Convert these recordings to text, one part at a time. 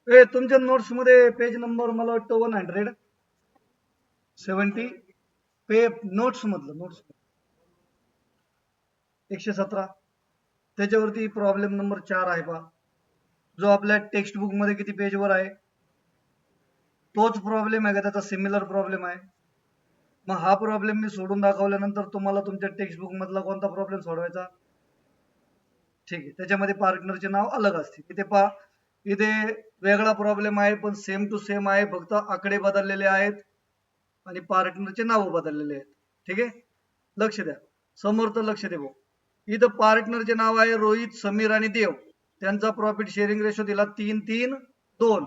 तुमच्या नोट्स मध्ये page number मला वाटतं 170 पे नोट्स मधलं नोट्स 117 त्याच्यावरती प्रॉब्लेम नंबर 4 आहे पहा, जो आपल्या टेक्स्ट बुक मध्ये किती पेजवर आहे तोच प्रॉब्लेम आहे का त्याचा सिमिलर प्रॉब्लेम आहे. मग हा प्रॉब्लेम मी सोडून दाखवल्यानंतर तुम्हाला तुमच्या टेक्स्ट बुक मधला कोणता प्रॉब्लेम सोडवायचा. ठीक आहे, त्याच्यामध्ये पार्टनरचे नाव अलग असते. इथे पहा, इथे वेगळा प्रॉब्लेम आहे पण सेम टू सेम आहे, फक्त आकडे बदललेले आहेत आणि पार्टनरचे नाव बदललेले आहेत. ठीक आहे, लक्ष द्या, समोर तर लक्ष दे भाऊ. इथं पार्टनरचे नाव आहे रोहित, समीर आणि देव. त्यांचा प्रॉफिट शेअरिंग रेशो दिला 3-3-2.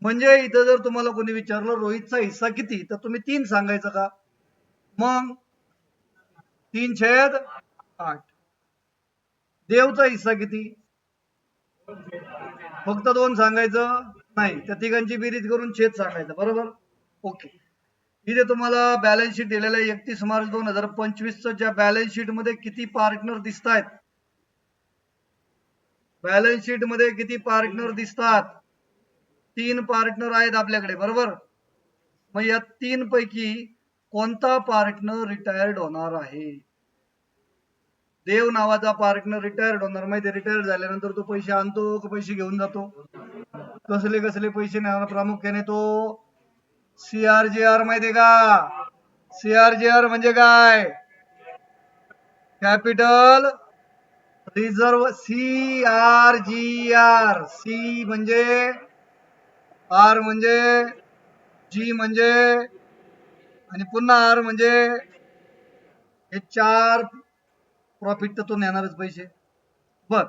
म्हणजे इथं जर तुम्हाला कोणी विचारलं रोहितचा हिस्सा किती, तर तुम्ही 3 सांगायचं का. मग 3/8. देवचा हिस्सा किती, फक्त 2 सांगायचं नाही, त्या तिघांची बेरीज करून छेद सांगायचं. बरोबर, ओके. इथे तुम्हाला बॅलन्स शीट दिलेलं आहे 31 मार्च 2025 ज्या बॅलन्स शीट मध्ये किती पार्टनर दिसत आहेत, बॅलन्स शीट मध्ये किती पार्टनर दिसतात, 3 पार्टनर आहेत आपल्याकडे. बरोबर, मग या 3 पैकी कोणता पार्टनर रिटायर्ड होणार आहे. देव नावाचा पार्टनर रिटायर्ड होणार. माहिती, रिटायर्ड झाल्यानंतर तो पैसे आणतो का पैसे घेऊन जातो. कसले कसले पैसे नाही, प्रामुख्याने तो सीआरजीआर. माहितीये का सीआरजीआर म्हणजे काय, कॅपिटल रिझर्व. सीआरजीआर, सी म्हणजे, आर म्हणजे, जी म्हणजे, आणि पुन्हा आर म्हणजे, हे 4 प्रॉफिट तर तो नेणारच पैसे. बर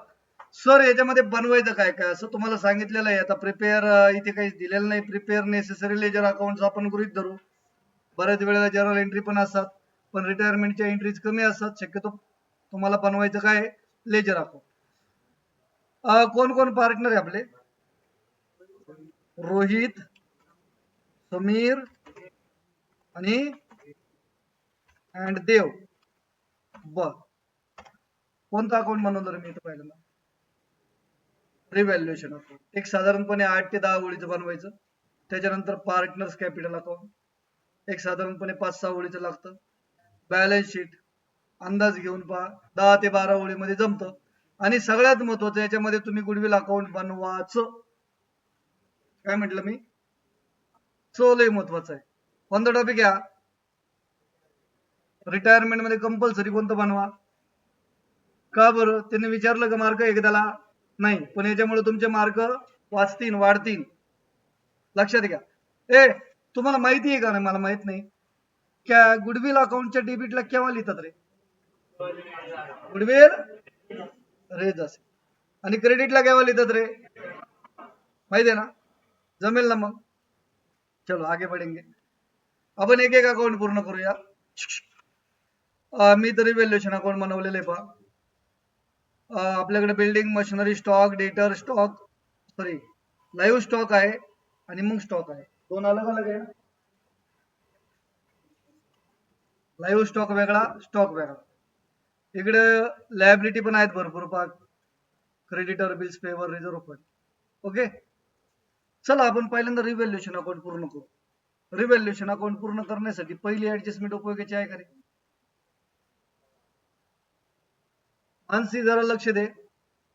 सर, याच्यामध्ये बनवायचं काय काय असं तुम्हाला सांगितलेलं आहे. आता प्रिपेअर इथे काही दिलेलं नाही. प्रिपेअर नेसेसरी लेजर अकाउंट आपण गृहीत धरू. बऱ्याच वेळेला जर्नल एंट्री पण असतात, पण रिटायरमेंटच्या एंट्रीज कमी असतात. शक्यतो तुम्हाला बनवायचं काय, लेजर अकाउंट. कोण कोण पार्टनर आहे आपले, रोहित, समीर आणि अँड देव. बर, कोणतं अकाउंट बनवलं रे मी इथं पहिल्यांदा, रिव्हॅल्युएशन अकाउंट. एक साधारणपणे 8 ते 10 ओळीचं बनवायचं. त्याच्यानंतर पार्टनर्स कॅपिटल अकाउंट एक साधारणपणे 5-6 ओळीचं लागतं. बॅलन्स शीट अंदाज घेऊन पहा, 10 ते 12 ओळीमध्ये जमतं. आणि सगळ्यात महत्वाचं याच्यामध्ये तुम्ही गुडविल अकाउंट बनवाचं. काय म्हटलं मी, लय महत्वाचं आहे. कोणता टॉपिक या रिटायरमेंट मध्ये कंपल्सरी कोणतं बनवा. का बरं, त्यांनी विचारलं का मार्क एकदाला नाही, पण याच्यामुळे तुमचे मार्क वाचतील, वाढतील. लक्षात घ्या. तुम्हाला माहिती आहे का नाही, मला माहित नाही, क्या गुडविल अकाउंटच्या डेबिटला केव्हा लिहितात रे, गुडविल रेज असेल. आणि क्रेडिटला केव्हा लिहितात रे, माहिती आहे ना, जमेल ना. मग चलो आगे बढ़ेंगे. आपण एक एक अकाउंट पूर्ण करूया. मी तरी व्हॅल्युएशन अकाउंट बनवलेलं आहे पहा. आपल्याकडे बिल्डिंग मशिनरी स्टॉक, डेटर स्टॉक, सॉरी लाईव्ह स्टॉक आहे आणि मग स्टॉक आहे, दोन अलग अलग आहे. लाईव्ह स्टॉक वेगळा, स्टॉक वेगळा. इकडे लायबिलिटी पण आहेत भरपूर पहा, क्रेडिटर, बिल्स पेवर, रिझर्व्ह फंड. ओके, चला आपण पहिल्यांदा रिव्हॅल्युएशन अकाउंट पूर्ण करू. रिव्हॅल्युएशन अकाउंट पूर्ण करण्यासाठी पहिली ऍडजस्टमेंट उपयोगाची आहे का रे, मानसी जरा लक्ष दे.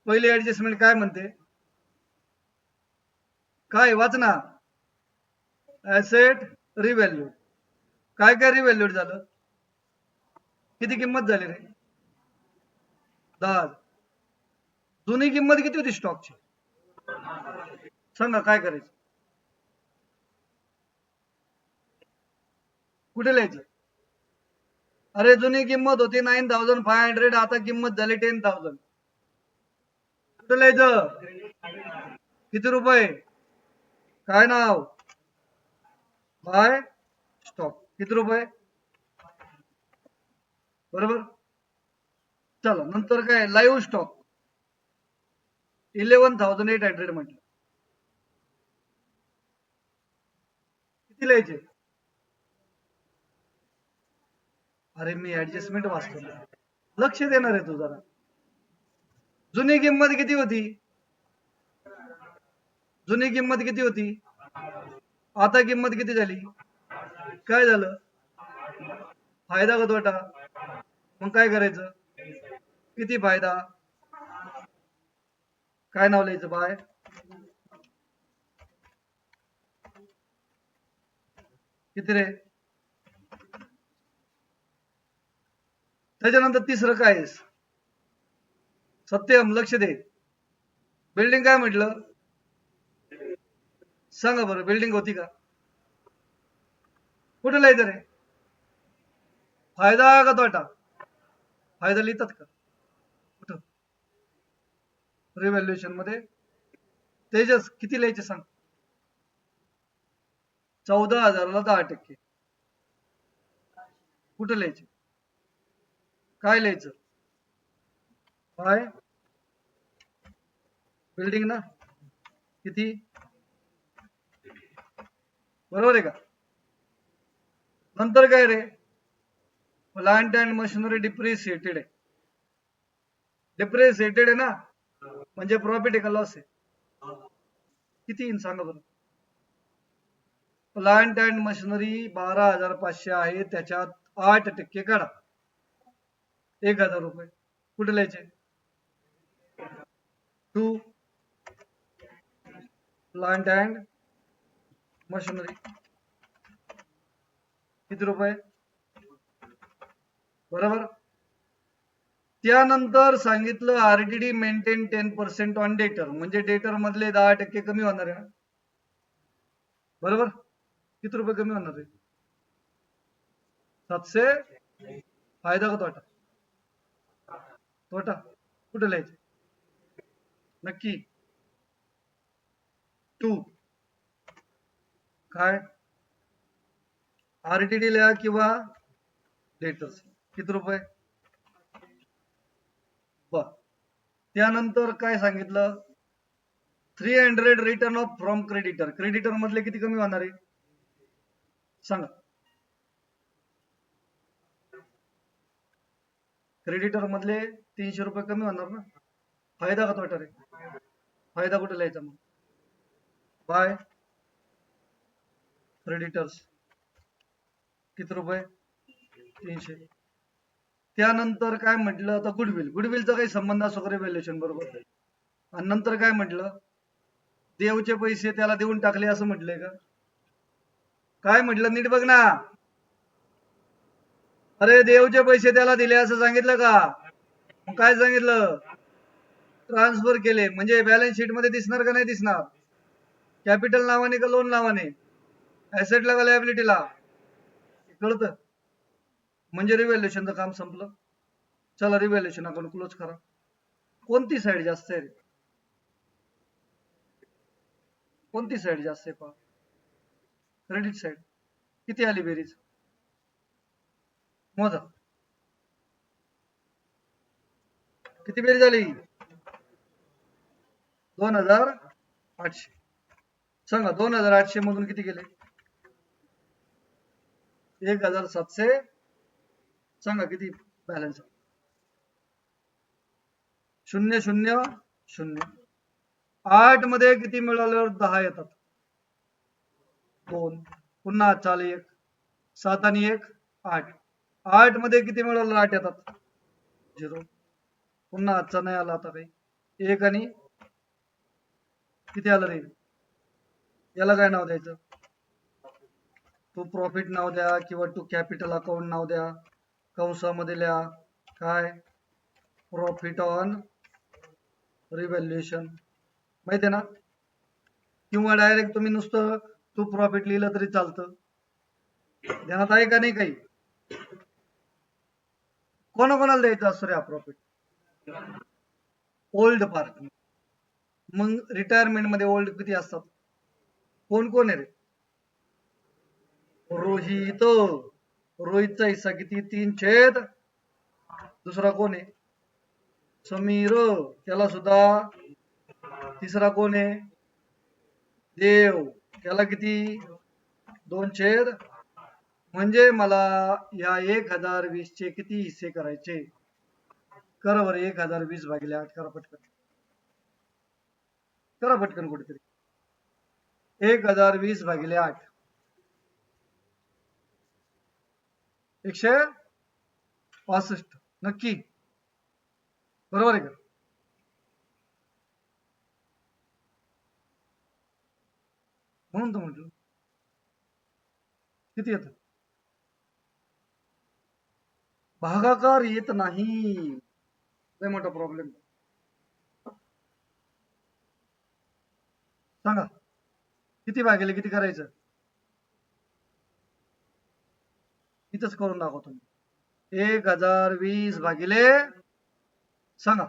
पहिली ऍडजस्टमेंट काय म्हणते, काय वाचना, ऍसेट रिव्हॅल्यू. काय काय रिव्हॅल्यूड झालं, किती किंमत झाली रे, 10. जुनी किंमत किती होती स्टॉकची, सांगा काय करायचं, कुठे लिहायचं. अरे जुनी किंमत होती 9500, आता किंमत झाली 10,000. कुठे लिहायचं, किती रुपये, काय नाव, बाय स्टॉक, किती रुपये. बरोबर, चला नंतर काय, लाईव्ह स्टॉक 11,800 म्हटलं, किती लिहायचे. अरे मी ऍडजस्टमेंट वाचतो, लक्ष देणार आहे तू जरा. जुनी किंमत किती होती, जुनी किंमत किती होती, आता किंमत किती झाली, काय झालं, फायदा का तोटा, मग काय करायचं, किती फायदा, काय नाव लिहायचं बाय, किती रे. त्याच्यानंतर तिसरं काय आहे? सत्यम लक्ष दे. बिल्डिंग काय म्हटलं, सांगा बरं, बिल्डिंग होती का, कुठे लिहायचं रे, फायदा का तोटा, फायदा लिहितात का कुठं, रिव्हॅल्युएशन मध्ये. तेजस किती लिहायचे सांग, 14,000ला 10%, कुठे लिहायचे, काय लिहायचं, काय बिल्डिंग ना, किती, बरोबर आहे का. नंतर काय रे, प्लांट अँड मशिनरी डिप्रिसिएटेड आहे, डिप्रिसिएटेड आहे ना, म्हणजे प्रॉफिट आहे का लॉस आहे, किती येईल सांगा बरं. प्लांट अँड मशिनरी 12,500 आहे, त्याच्यात 8% काढा, 1,000 रुपये, कुठे लिहायचे, टू प्लांट अँड मशिनरी किती रुपये, बरोबर. त्यानंतर सांगितलं आरडीडी मेंटेन 10% ऑन डेटर, म्हणजे डेटर मधले 10% कमी होणार आहे, बरोबर. किती रुपये कमी होणार आहे, 700, फायदा का तोटा, तोटा, कुठे लिहायचे, नक्की, टू काय, आरटीडी लिहा किंवा डेटर्स, किती रुपये, बर. त्यानंतर काय सांगितलं, 300 return of from creditor, creditor मधले किती कमी होणार आहे सांगा, क्रेडिटर मधले 300 रुपये कमी होणार ना, फायदा का तोटा रे, फायदा कुठे लिहायचा मग, बाय क्रेडिटर्स किती रुपये, 300. त्यानंतर काय म्हटलं, तर गुडविल, गुडविलचा काही संबंध असो का व्हॅल्युएशन बरोबर, आणि नंतर काय म्हटलं, देवचे पैसे त्याला देऊन टाकले असं म्हटलंय का, काय म्हटलं नीट बघ ना, अरे देवचे पैसे त्याला दिले असं सांगितलं का, मग काय सांगितलं, ट्रान्सफर केले, म्हणजे बॅलन्स शीट मध्ये दिसणार का नाही दिसणार, कॅपिटल नावाने का लोन नावाने, ऍसेटला का लायबिलिटीला, कळतं, म्हणजे रिव्हॅल्युएशनचं काम संपलं. चला रिव्हॅल्युएशन आपण क्लोज करा. कोणती साईड जास्त आहे, कोणती साईड जास्त आहे पहा, क्रेडिट साईड, किती आली बेरीज, मोजा, किती बेरीज झाली, 2,800, सांगा 2,800 मधून किती गेले, 1,700, सांगा किती बॅलन्स, 0,0,0. 8 मध्ये किती मिळाल्यावर 10 येतात, 2, पुन्हा 8 आले 1, 7 आणि 1 8, 8 मध्ये किती मिळालं 8 येतात, 0, पुन्हा 8चा नाही आला आता काही, 1 आणि किती आलं रे, याला काय नाव द्यायचं, टू प्रॉफिट नाव द्या किंवा टू कॅपिटल अकाउंट नाव द्या, कंसामध्ये लिहा काय, प्रॉफिट ऑन रिव्हॅल्युएशन, माहिती आहे ना, किंवा डायरेक्ट तुम्ही नुसतं टू प्रॉफिट लिहिलं तरी चालतं, ध्यानात आहे का नाही काही, कोणाकोणाला द्यायचं असतं रे हा प्रॉफिट, ओल्ड पार्ट, मग रिटायरमेंट मध्ये ओल्ड किती असतात, कोण कोण आहे रे, रोहित, रोहितचा हिस्सा किती, 3/, दुसरा कोण आहे, समीर, त्याला सुद्धा, तिसरा कोण आहे, देव, त्याला किती, 2/, म्हणजे मला या 1,020 चे किती हिस्से करायचे, करा बरं, 1,020 भागिले 8 करा पटकन, करा पटकन कुठेतरी, 1020 भागिले 8 165 नक्की बरोबर आहे का? म्हणून तर म्हटलं किती येतं भागाकार येत नाही लय मोठा प्रॉब्लेम सांगा किती भागिले किती करायचं इथंच करून दाखवतो मी 1020 भागिले सांगा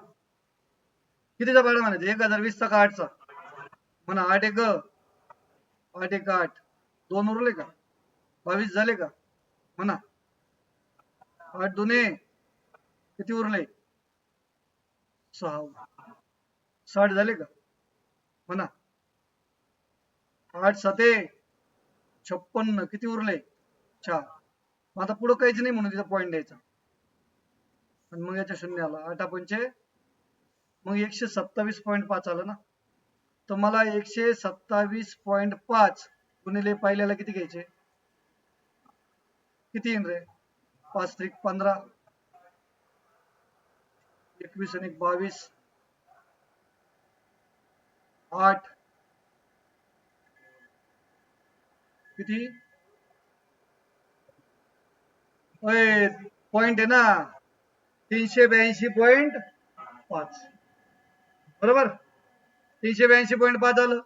कितीचा भाडा म्हणायचं 1020 चा का 8 चा म्हणा 8 एक 8 एक 8 दोन उरले का 22 झाले का म्हणा 8 दोन्ही किती उरले 6 60 झाले का म्हणा 8 7 56 किती उरले 4 मग आता पुढं काहीच नाही म्हणून तिचा पॉईंट द्यायचा आणि मग याच्या शून्य आला 8 पंचे मग 127.5 आलं ना तर मला 127.5 गुणिले पहिल्याला किती घ्यायचे किती येईन रे 5 त्रिक 15 21 आणि 22 8 किती पॉइंट आहे ना 382.5 बरोबर 382.5 आलं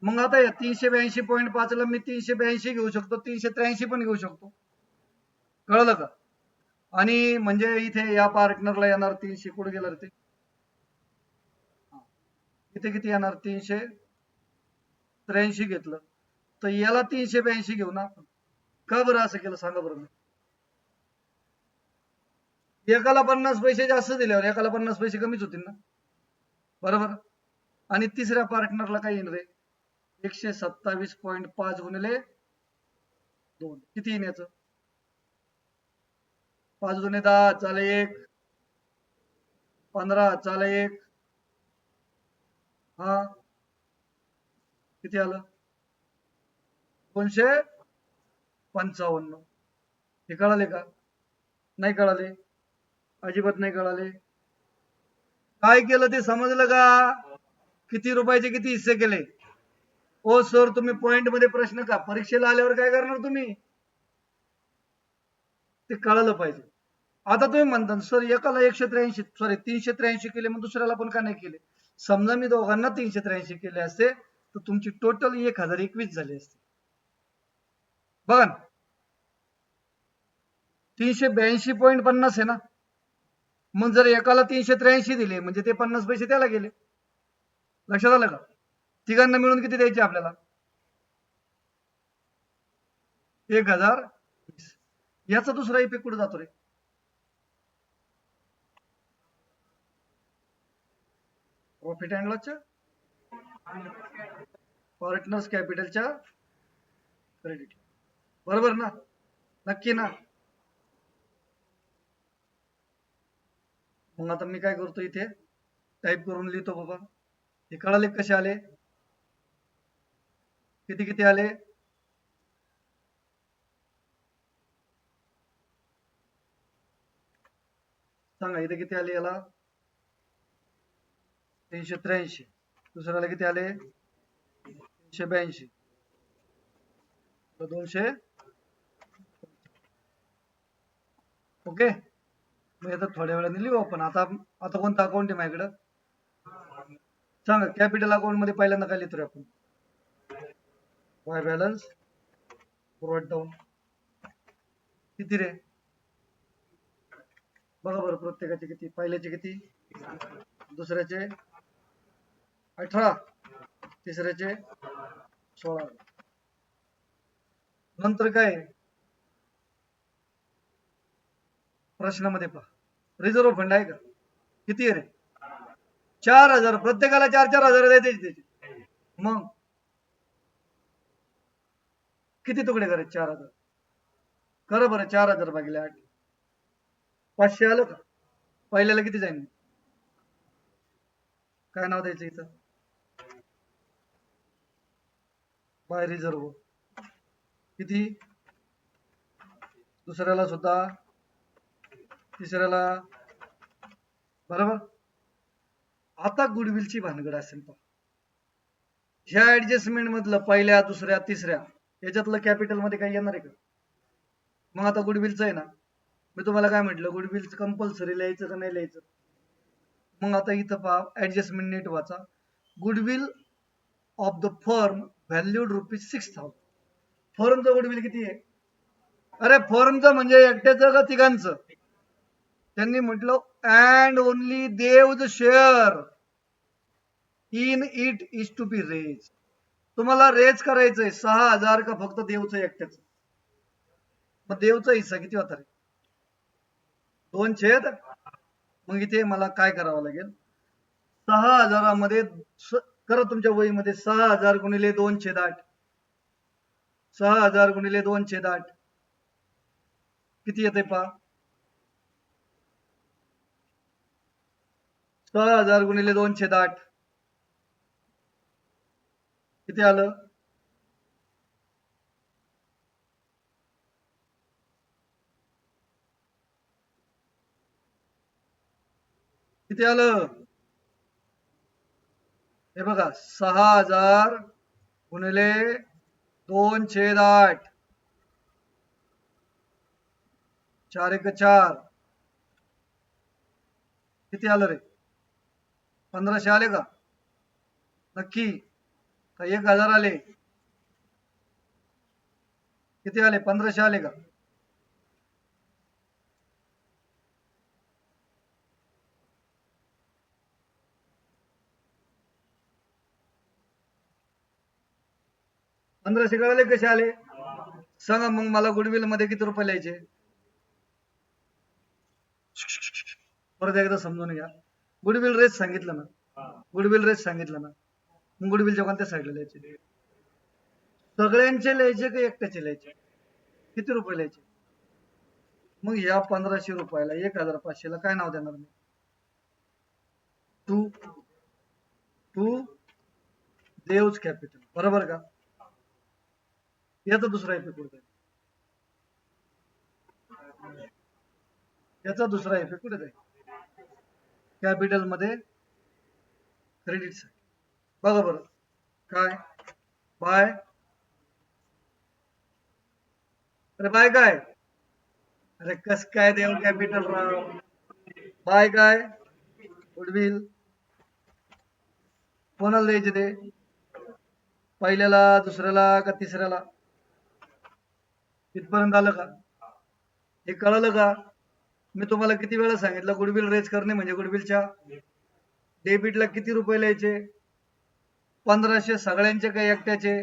मग आता या 382.5 ला मी 382 घेऊ शकतो 383 पण घेऊ शकतो कळलं का आणि म्हणजे इथे या पार्टनरला येणार 300 कुठे गेलं ते इथे किती येणार 383 घेतलं तर याला 382 घेऊ ना आपण का बरं असं केलं सांगा बरं एकाला 50 पैसे जास्त दिल्यावर एकाला 50 पैसे कमीच होतील ना बरोबर आणि तिसऱ्या पार्टनरला काय येईल रे 127.5 गुणिले 2 किती येईल याचं 5 गुणे 10 चाले 1 15 चाले 1 हा किती आलं 255 हे कळाले का नाही कळाले अजिबात नाही कळाले काय केलं ते समजलं का किती रुपयाचे किती हिस्से केले ओ सर तुम्ही पॉइंट मध्ये प्रश्न का परीक्षेला आल्यावर काय करणार तुम्ही ते कळलं पाहिजे आता तुम्ही म्हणता सर एकाला 383 केले मग दुसऱ्याला पण का नाही केले समजा मी दोघांना 383 केले असते तर तुमची टोटल 1021 झाली असते बघा 382.50 आहे ना मग जर एकाला 383 दिले म्हणजे ते 50 पैसे त्याला गेले लक्षात आलं का तिघांना मिळून किती द्यायचे आपल्याला 1020 याचा दुसरा इफेक्ट कुठे जातो रे प्रॉफिट अँड लॉसच्या पार्टनर्स कॅपिटलच्या क्रेडिट बरोबर ना नक्की ना मग आता मी काय करतो इथे टाईप करून लिहितो बाबा हे कळाले कसे आले किती किती आले सांगा इथे किती आले याला 383 दुसऱ्याला किती आले 382 200 ओके मग आता थोड्या वेळाने लिहू आपण आता आता कोणता अकाउंट आहे माझ्याकडं सांगा कॅपिटल अकाउंट मध्ये पहिल्यांदा काय लिहितो आपण वाय बॅलन्स ब्रॉट डाऊन किती रे बघा बरं प्रत्येकाचे किती पहिल्याचे किती दुसऱ्याचे 18 तिसऱ्याचे 16 नंतर काय प्रश्नामध्ये पहा रिझर्व्ह फंड आहे का किती आहे रे 4000 प्रत्येकाला 4,000 द्यायचे त्याचे मग किती तुकडे करायचे 4,000 कर बरं 4,000 भागिले 8 500 आलं का पहिल्याला किती जाईल काय नाव द्यायचं इथं बाय रिझर्व किती, दुसऱ्याला सुद्धा, तिसऱ्याला, बरोबर. आता गुडविलची भानगड असेल पहा, ह्या ऍडजस्टमेंट मधलं पहिल्या, दुसऱ्या, तिसऱ्या याच्यातलं कॅपिटल मध्ये काही येणार आहे का? मग आता गुडविलचं आहे ना, मी तुम्हाला काय म्हटलं, गुडविल कंपल्सरी लिहायचं का नाही लिहायचं? मग आता इथं पहा, ऍडजस्टमेंट नीट वाचा. Goodwill of the firm valued ₹6,000. फर्मचं गुडविल किती आहे? अरे फर्मचं म्हणजे एकट्याचं का तिघांचं? त्यांनी म्हटलं अँड ओनली देवज share in it is to be raise. तुम्हाला रेज करायचंय 6,000 का फक्त देवचं एकट्याच? मग देवचा हिस्सा किती होता रे? 2 मग इथे मला काय करावं लागेल, 6,000 मध्ये करा तुमच्या वहीमध्ये 6,000 गुणिले 2/8, 6,000 गुणिले 2/8 किती येते पहा, 6,000 गुणिले 2/8 किती आलं? किती आलं? हे बघा 6,000 गुणिले 2/8, 4 × 4 किती आलं रे? 1,500 आले का? नक्की का 1,000 आले? किती आले? 1,500 आले का? ₹1,500 कळाले कसे आले? सांगा मग मला गुडविल मध्ये किती रुपये लिहायचे? परत एकदा समजून घ्या. गुडविल रेट सांगितलं ना, गुडविल रेट सांगितलं ना, मग गुडविलच्या कोणत्या साईडला लिहायचे? सगळ्यांचे लिहायचे का एकट्याचे लिहायचे? किती रुपये लिहायचे? मग या 1,500 रुपयाला 1,500 ला काय नाव देणार मी? टू टू देव्स कॅपिटल, बरोबर का? याचा दुसरा इफेक्ट कुठे जाईल? याचा दुसरा इफेक्ट कुठे जाईल? कॅपिटल मध्ये क्रेडिट साईड बघा बरं काय, बाय, अरे बाय काय, अरे कस काय देव कॅपिटल राव, बाय काय गुडविल कोणाला द्यायचे ते? पहिल्याला, दुसऱ्याला का तिसऱ्याला? इथपर्यंत आलं का? हे कळलं का? मी तुम्हाला किती वेळा सांगितलं, गुडविल रेज करणे म्हणजे गुडविलच्या डेबिटला किती रुपये लिहायचे? 1,500 सगळ्यांचे काही एकट्याचे?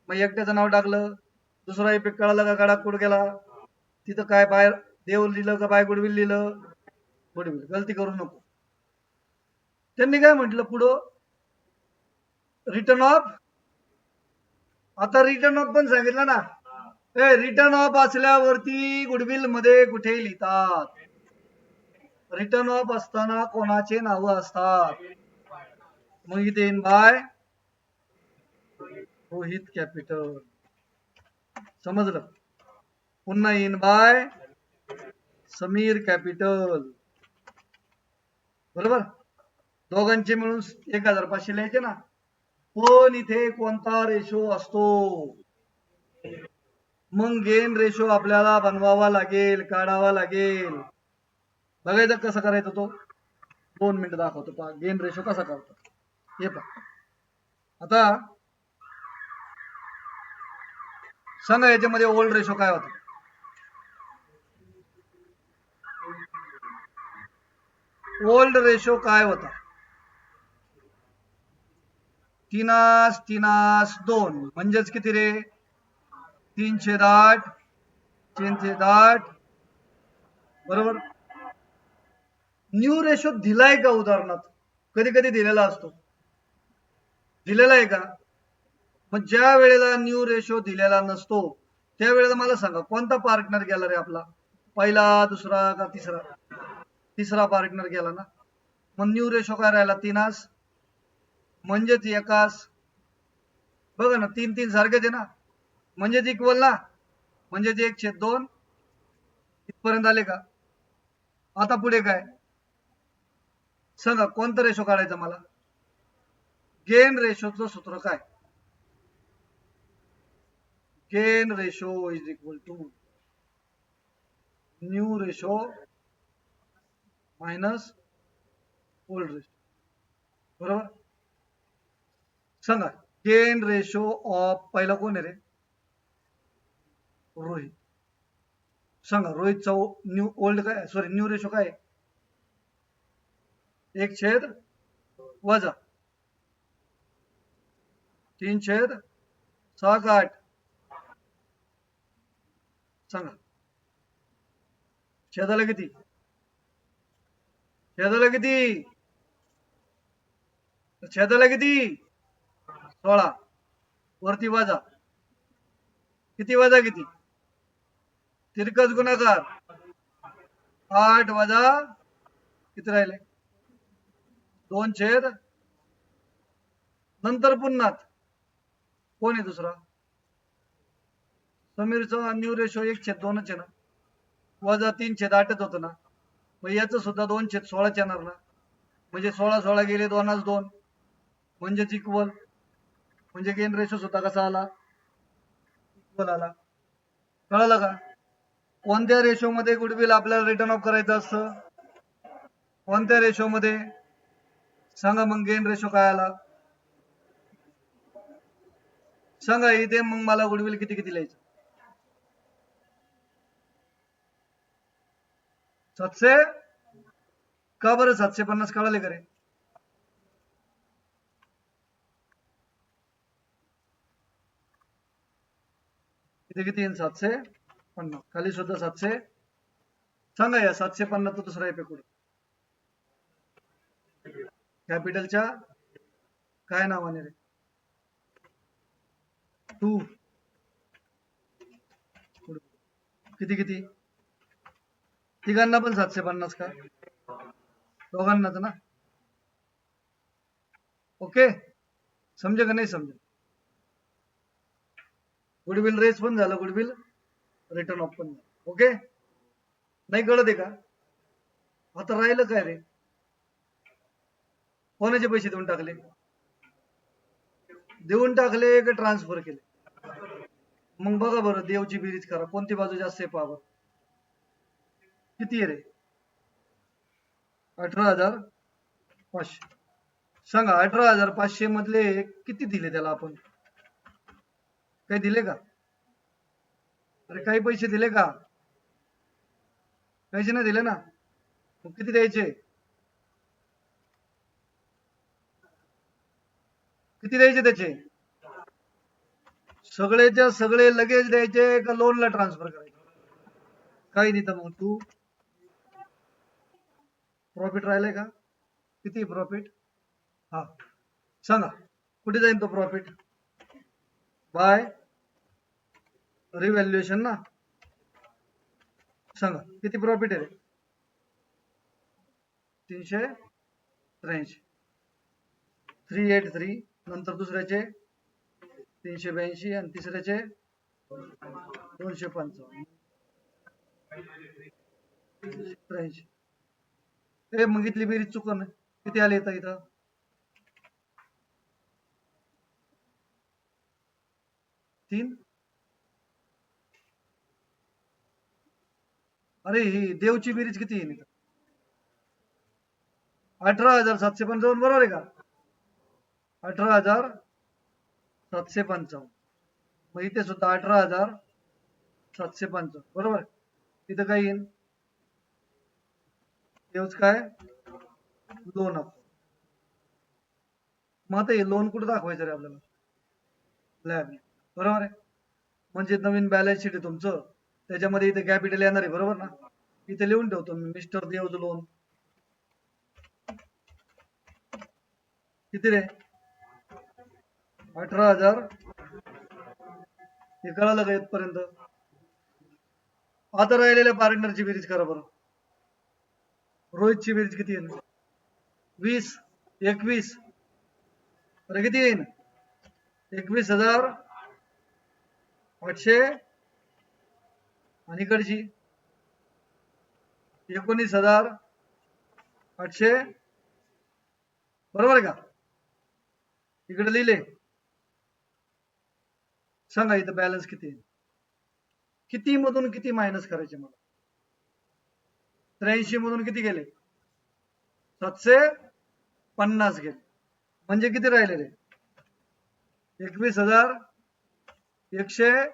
मग एकट्याचं नाव टाकलं, दुसरा इफेक्ट कळाला का? गाडा कुठ गेला? तिथं काय बाय देव लिहिलं का बाय गुडविल लिहिलं? गुडविल, गलती करू नको. त्यांनी काय म्हटलं पुढं, रिटर्न ऑफ, आता रिटर्न ऑफ पण सांगितलं ना. रिटर्न ऑफ असल्यावरती गुडविल मध्ये कुठे लिहितात? रिटर्न ऑफ असताना कोणाचे नाव असतात? मग इथे इन बाय रोहित कॅपिटल, समजलं? पुन्हा इन बाय समीर कॅपिटल, बरोबर. दोघांचे मिळून 1,500 लिहायचे ना. पण इथे कोणता रेशो असतो? मग गेन रेशो आपल्याला बनवावा लागेल, काढावा लागेल. बघायचं कसं करायचं तो 2 मिनिटं दाखवतो पहा, गेन रेशो कसा करतो हे पहा. आता सांगा याच्यामध्ये ओल्ड रेशो काय होता? ओल्ड रेशो काय होता? 3:2 म्हणजेच किती रे? 3/8, 3/8, बरोबर. न्यू रेशो दिलाय का? उदाहरणार्थ कधी कधी दिलेला असतो, दिलेला आहे का? मग ज्या वेळेला न्यू रेशो दिलेला नसतो त्यावेळेला मला सांगा कोणता पार्टनर गेला रे आपला? पहिला, दुसरा का तिसरा? तिसरा पार्टनर गेला ना. मग न्यू रेशो काय राहिला? 3 म्हणजेच एकास बघा ना, 3 सारखेच आहे ना, म्हणजेच इक्वल ना, म्हणजेच 1/2 इथपर्यंत आले का? आता पुढे काय सांगा, कोणतं रेशो काढायचा मला? गेन रेशोचं सूत्र काय? Gain ratio is equal to new ratio minus old ratio, बरोबर? सांगा, गेन रेशो ऑफ पहिला कोण आहे रे? रोहित. सांगा, रोहितचा न्यू ओल्ड काय, सॉरी न्यू रेशो काय? 1 वजा 3/6 सांगा, छेदाला किती? छेदाला किती? छेदाला किती? 16. वरती वजा किती? वजा किती? तिरकस गुणाकार 8 वजा किती राहिले? 2 नंतर पुन्हा कोण आहे दुसरा? समीरचा न्यू रेशो 1/2 आहे ना, वजा 3/8 होतं ना, मग याचं सुद्धा 2/16 येणार ना, म्हणजे 16 गेले 2 2, म्हणजेच इक्वल. म्हणजे गेन रेशो सुद्धा कसा आला? इक्वल आला. कळलं का? कोणत्या रेशो मध्ये गुडविल आपल्याला रिटर्न ऑफ करायचं असतं? कोणत्या रेशो मध्ये सांगा? मग गेन रेशो काय आला सांगा इथे? मग मला गुडविल किती किती लिहायचं? 700. का बरं 750? कळाले का रे? इथे किती येईल? 750. खाली सुद्धा 700. सांगा या 750 तो दुसरा इफेक्ट कुठे? कॅपिटलच्या काय नावाने रे? 2. किती किती? तिघांना पण 750 का? दोघांनाच ना? ओके, समजे का नाही समजे? गुडविल रेस पण झालं, गुडविल रिटर्न ऑफ पण झालं. ओके, नाही कळत आहे का? आता राहिलं काय रे? कोणाचे पैसे देऊन टाकले? देऊन टाकले का ट्रान्सफर केले? मग बघा बरं, देवची बेरीज करा, कोणती बाजू जास्त आहे पावर? किती आहे रे? 18,500. सांगा, 18,500 मधले किती दिले त्याला आपण? काही दिले का? अरे काही पैसे दिले का? पैसे नाही दिले ना, मग किती द्यायचे? किती द्यायचे त्याचे? सगळेच्या सगळे लगेच द्यायचे का लोनला ट्रान्सफर करायचे? काही नाही तर मग तू प्रॉफिट राहिलंय का? किती प्रॉफिट? हा, सांगा कुठे जाईल तो प्रॉफिट? बाय रिव्हॅल्युएशन ना. सांगा किती प्रॉफिट आहे? 383. 383. नंतर दुसऱ्याचे 382 आणि तिसऱ्याचे 255. मग इथली बेरीज चुकन किती आले इथं? 3. अरे ही देवची बेरीज किती येईल? 18,755 बरोबर आहे का? 18,755. मग इथे सुद्धा 18,755 बरोबर. इथं काय येईल? देवच काय? लोन. मग आता हे लोन कुठे दाखवायचं रे आपल्याला? लॅब, बरोबर आहे. म्हणजे नवीन बॅलन्स शीट आहे तुमचं, त्याच्यामध्ये इथे कॅपिटल येणार आहे, बरोबर ना? इथे लिहून ठेवतो मी, मिस्टर देवज लोन. किती रे? 18,000. हे कळालं का इथपर्यंत? आता राहिलेल्या पार्टनरची बेरीज करा बरं. रोहितची बेरीज किती येईल? 20. 21. अरे किती येईल? 21,800 आणि इकडची 19,800, बरोबर आहे का? इकडे लिहिले. सांगा इथं बॅलन्स किती आहे? किती मधून किती मायनस करायचे मला? 83 मधून किती गेले? 750 गेले. म्हणजे किती राहिले रे? 21,100,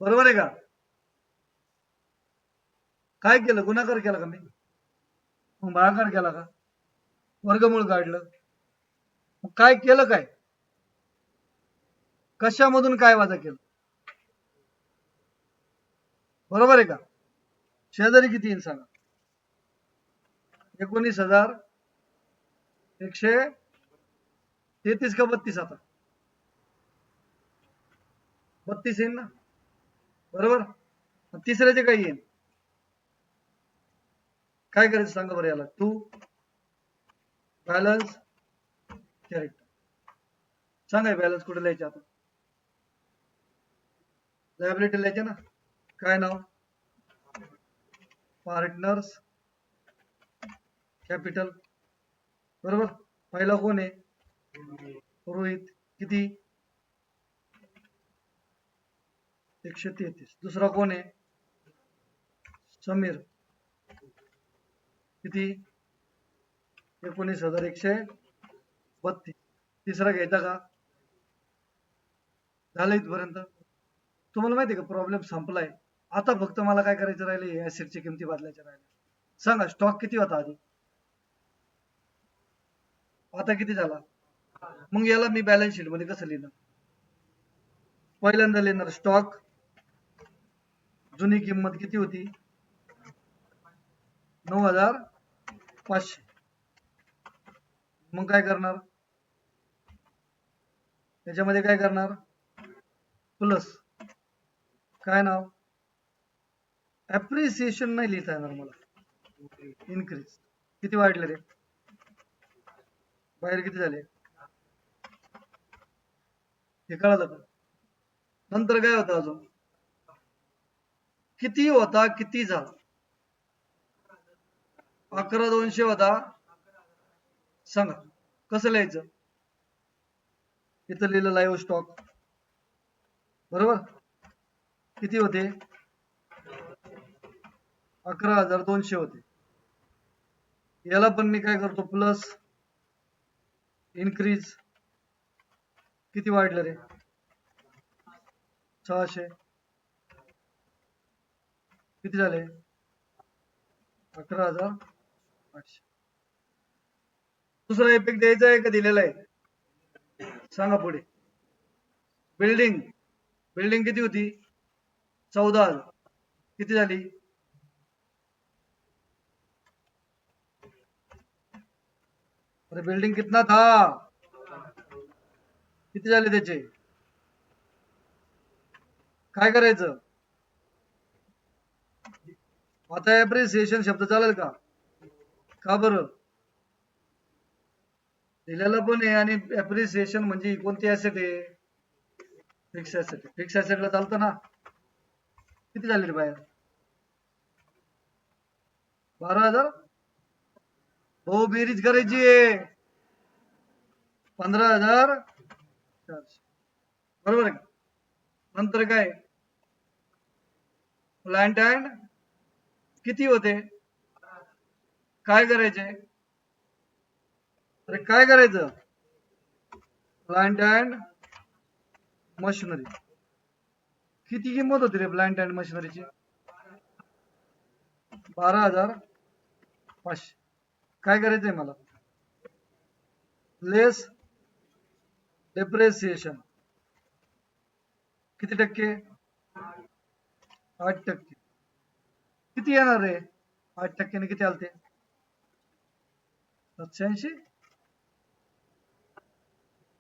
बरोबर आहे का? काय केलं? गुणाकार केला का मी? मग भागाकार केला का? वर्गमूळ काढलं. मग काय केलं? काय कशामधून काय वजा केलं? बरोबर आहे का? शेजारी किती येईल सांगा? 19,133 का 32? आता 32 येईल ना, बरोबर. तिसऱ्याचे काही येईल. काय करायचं सांगा बरं याला? To balance character. सांगा बॅलन्स कुठे लिहायचे? आता लायबिलिटी लिहायचे ना. काय नाव? पार्टनर्स कॅपिटल, बरोबर. पहिला कोण आहे? रोहित. किती? 133. दुसरा कोण आहे? समीर. किती? 19,132. तिसरा घ्यायचा का? झालं इथपर्यंत. तुम्हाला माहिती आहे का प्रॉब्लेम संपलाय. आता फक्त मला काय करायचं राहिले? ऍसिडची किमती बदलायच्या राहिल्या. सांगा स्टॉक किती होता आधी, आता किती झाला? मग याला मी बॅलन्स शीट मध्ये कसं लिहिणार? पहिल्यांदा लिहिणार स्टॉक जुनी किंमत किती होती? 9,500. मग काय करणार? त्याच्यामध्ये काय करणार? प्लस काय नाव? ऍप्रिसिएशन नाही लिहिता येणार मला. इन्क्रीज. किती वाढले रे? बाहेर किती झाले? हे कळलं का? नंतर काय होतं अजून? किती होता किती झाला? 11,200 होता. सांगा कसं लिहायचं? इथं लिहिलं लाईव्ह स्टॉक, बरोबर. किती होते? 11,200 होते. याला पण मी काय करतो? Plus increase. किती वाढलं रे? 600. किती झाले? 11,800. दुसरा इफेक्ट द्यायचा आहे का दिलेला आहे? सांगा पुढे. बिल्डिंग. बिल्डिंग किती होती? 14,000. किती झाली? अरे बिल्डिंग कितना था? किती झाले त्याचे? काय करायचं? आता ऍप्रिसिएशन शब्द चालेल का? का बरं? दिलेला पण आहे आणि ऍप्रिसिएशन म्हणजे कोणती ऍसेट आहे? Fix asset. फिक्स ऍसेटला चालतं ना. किती झाले रे बाहेर? 12,000. हो बेरीज करायची आहे. 15,400, बरोबर आहे का? नंतर काय? प्लांट अँड किती होते? काय करायचे? अरे काय करायचं? Plant and machinery. किती किंमत होती रे प्लांट अँड मशिनरीची? 12,500. काय करायचंय मला? लेस डेप्रिसिएशन. किती टक्के? 8%. किती येणार रे? 8%ने किती आलते? 780.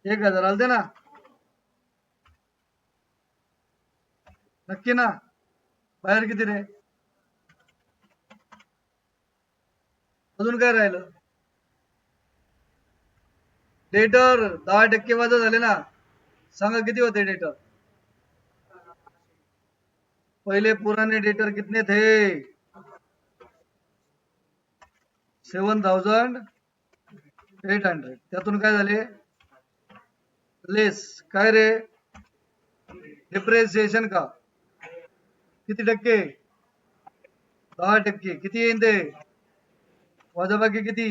1,000 आलते ना? नक्की ना? बाहेर किती रे? अजून काय राहिलं? डेटर 10% वजा झाले ना, सांगा किती होते डेटर? पहिले पुराने डेटर कितने थे? 7,800. त्यातून काय झाले? लेस काय रे? डिप्रेसिएशन का किती टक्के? 10%. किती येईन ते? वजाबाकी किती?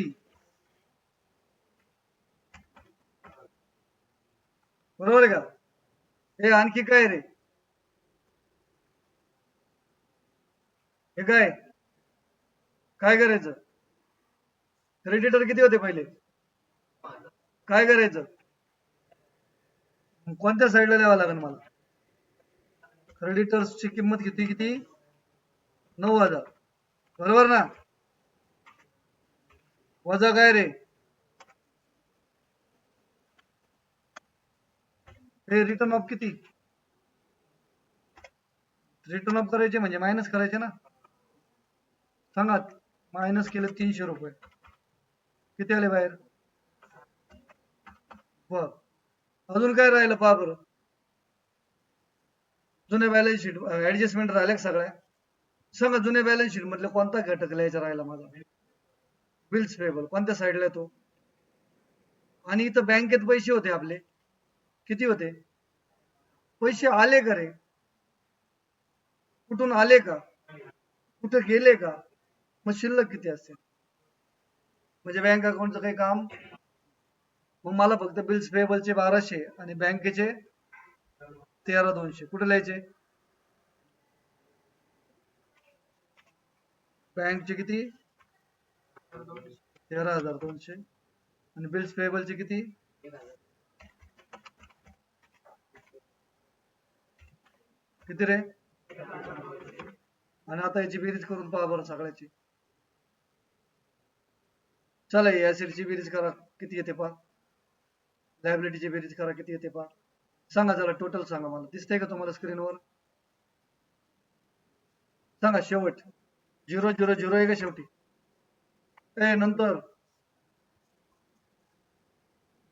बरोबर आहे का? हे आणखी काय रे? हे काय काय करायचं? क्रेडिटर किती होते पहिले? काय करायचं? कोणत्या साईडला द्यावं लागेल मला? क्रेडिटर्सची किंमत किती किती? 9,000. बरोबर ना? वजा काय रे? हे रिटर्न ऑफ किती? रिटर्न ऑफ करायचे म्हणजे मायनस करायचे ना. सांगा, मायनस केले 300 रुपये किती आले बाहेर? बर, अजून काय राहिलं पहा बरं. जुने बॅलन्स शीट ऍडजस्टमेंट राहिल्या का सगळ्या? सांगा, जुने बॅलन्स शीट मधले कोणता घटक लिहायचा राहिला माझा? बिल्स पेबल कोणत्या साईडला येतो? आणि इथं बँकेत पैसे होते आपले, किती होते? पैसे आले का रे? कुठून आले का? कुठे गेले का? मग शिल्लक किती असते? म्हणजे बँक अकाउंटचं काही काम? मग मला फक्त बिल्स पेबलचे 1200 आणि बँकेचे 13,200 कुठे लिहायचे? बँकचे किती? 13,200 आणि बिल्स पेबलचे किती? किती रे? आणि आता याची बेरीज करून पहा बरं सगळ्याची. चला, ऍसिडची बेरीज करा किती येते पहा. लायबिलिटीची बेरीज करा किती येते पहा. सांगा जरा, टोटल सांगा मला. दिसतंय का तुम्हाला स्क्रीनवर? सांगा शेवट. 0 0 0 आहे का शेवटी? नंतर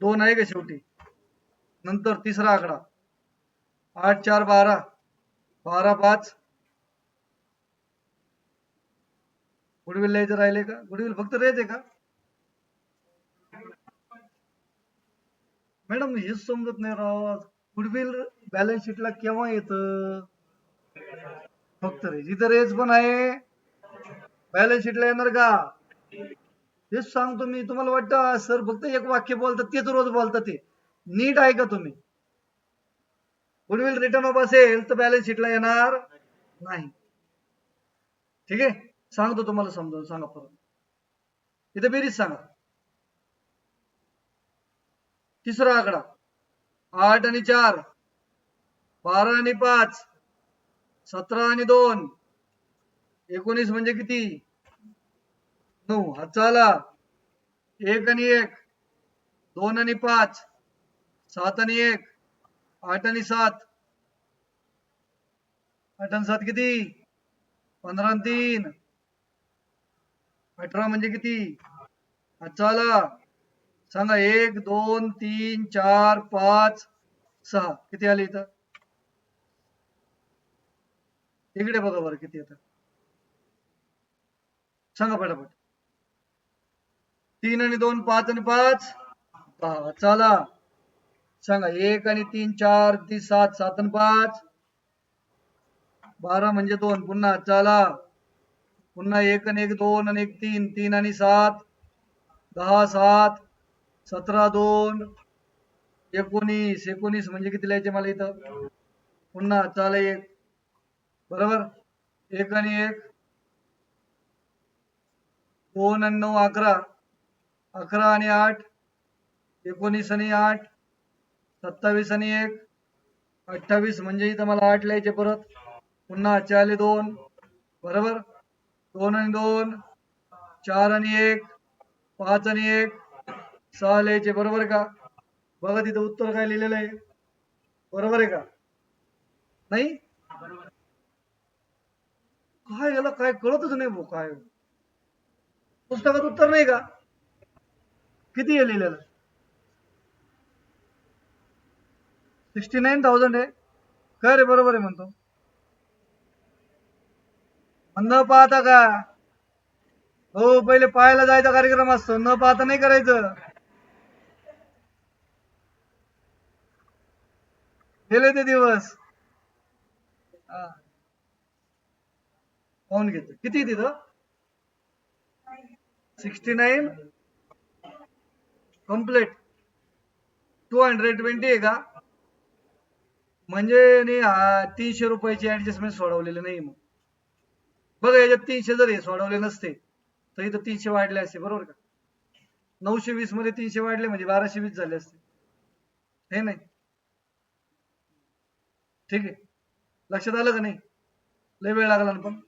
2 आहे का शेवटी? नंतर तिसरा आकडा 8 4 12, 12 5. गुडविल लिहायचं राहिले का? गुडविल फक्त रेज आहे का? मॅडम हेच समजत नाही राव. गुडविल बॅलन्स शीटला केव्हा येतं? फक्त रेज. इथं रेज पण आहे, बॅलन्स शीटला येणार का? हेच सांगतो मी. तुम्हाला वाटतं सर फक्त एक वाक्य बोलतात, तेच रोज बोलतात. ते नीट ऐका तुम्ही. गुडविल रिटर्न ऑफ असेल तर बॅलन्स शीटला येणार नाही. ठीक आहे, सांगतो तुम्हाला समजावून. सांगा परत. इथे बेरीज सांगा. तिसरा आकडा 8 आणि 4, 12 आणि 5, 17 आणि 2, 19 म्हणजे किती? 9. हा चला. 1 आणि 1, 2 आणि 5, 7 आणि 1, 8 आणि 7. 8 आणि 7 किती? 15 आणि 3, 18 म्हणजे किती? हा चला. सांगा, 1 2 3 4 5 6 किती आले इथं? इकडे बघा बरं किती येतं. सांगा पटापट. 3 आणि 2 5 आणि 5 10. चला. सांगा, 1 आणि 3 4 3 7, 7 आणि 5 12 म्हणजे 2. पुन्हा चला. पुन्हा 1 आणि 1 2 आणि 1 3, 3 आणि 7 10 7, 17 2, 19. 19 म्हणजे किती लिहायचे मला इथं? पुन्हा चला 1. बरोबर. 1 आणि 1, 2 आणि 9 11, 11 आणि 8, 19 आणि 8, 27 आणि 1, 28 म्हणजे इथं मला 8 लिहायचे परत. पुन्हा 4 2, बरोबर. 2 आणि 2, 4 आणि 1, 5 आणि 1, 6 लिहायचे. बरोबर का? बघा तिथं उत्तर काय लिहिलेलं आहे. बरोबर आहे का? नाही? काय याला काय कळतच नाही भाऊ. काय पुस्तकात उत्तर नाही का? किती आहे लिहिलेलं? 69,000 आहे. काय रे, बरोबर आहे म्हणतो. न पाहता का? हो, पहिले पाहायला जायचा कार्यक्रम असतो, न पाहता नाही करायचं. गेले ते दिवस. हा, पाहून घेतो किती आहे तिथं. 69 कम्प्लीट. 220 आहे का? म्हणजे 300 रुपयाची ऍडजस्टमेंट सोडवलेली नाही. मग बघा, याच्यात 300 जर हे सोडवले नसते तर इथं 300 वाढले असते, बरोबर का? 920 मध्ये 300 वाढले म्हणजे 1220 झाले असते, हे नाही? ठीक आहे, लक्षात आलं का नाही? लय वेळ लागला ना पण.